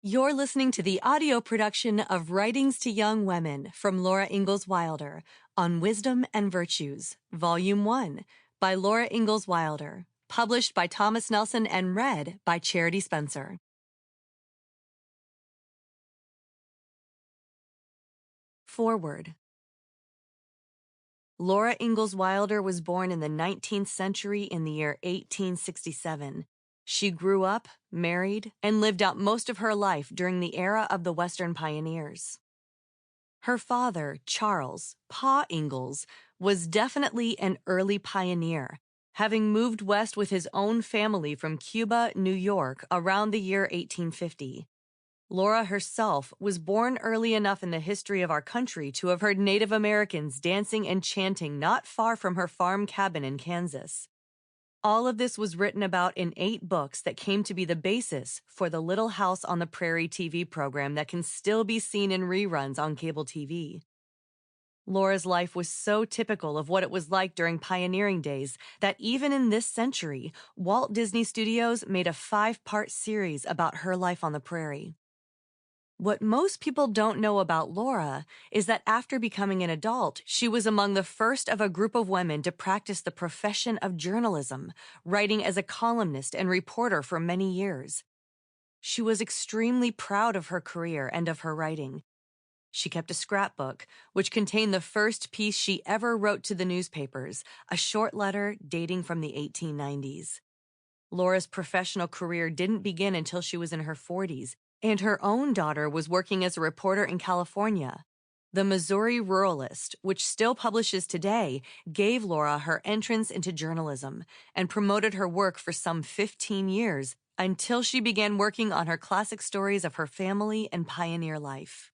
You're listening to the audio production of Writings to Young Women from Laura Ingalls Wilder on Wisdom and Virtues, Volume 1 by Laura Ingalls Wilder, published by Thomas Nelson and read by Charity Spencer. Foreword. Laura Ingalls Wilder was born in the 19th century in the year 1867. She grew up, married, and lived out most of her life during the era of the Western pioneers. Her father, Charles "Pa" Ingalls, was definitely an early pioneer, having moved west with his own family from Cuba, New York, around the year 1850. Laura herself was born early enough in the history of our country to have heard Native Americans dancing and chanting not far from her farm cabin in Kansas. All of this was written about in 8 books that came to be the basis for the Little House on the Prairie TV program that can still be seen in reruns on cable TV. Laura's life was so typical of what it was like during pioneering days that even in this century, Walt Disney Studios made a 5-part series about her life on the prairie. What most people don't know about Laura is that after becoming an adult, she was among the first of a group of women to practice the profession of journalism, writing as a columnist and reporter for many years. She was extremely proud of her career and of her writing. She kept a scrapbook, which contained the first piece she ever wrote to the newspapers, a short letter dating from the 1890s. Laura's professional career didn't begin until she was in her 40s, and her own daughter was working as a reporter in California. The Missouri Ruralist, which still publishes today, gave Laura her entrance into journalism and promoted her work for some 15 years until she began working on her classic stories of her family and pioneer life.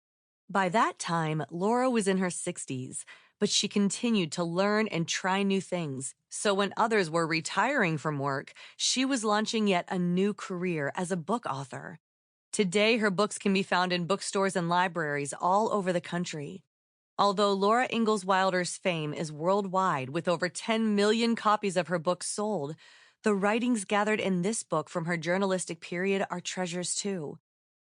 By that time, Laura was in her 60s, but she continued to learn and try new things. So when others were retiring from work, she was launching yet a new career as a book author. Today, her books can be found in bookstores and libraries all over the country. Although Laura Ingalls Wilder's fame is worldwide with over 10 million copies of her books sold, the writings gathered in this book from her journalistic period are treasures too.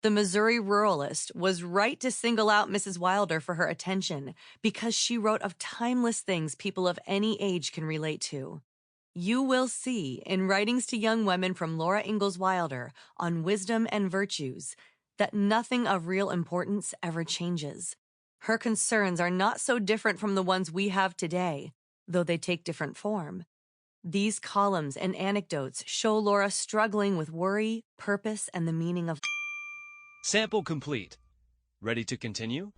The Missouri Ruralist was right to single out Mrs. Wilder for her attention because she wrote of timeless things people of any age can relate to. You will see in Writings to Young Women from Laura Ingalls Wilder on Wisdom and Virtues that nothing of real importance ever changes. Her concerns are not so different from the ones we have today, though they take different form. These columns and anecdotes show Laura struggling with worry, purpose, and the meaning of... Sample complete. Ready to continue?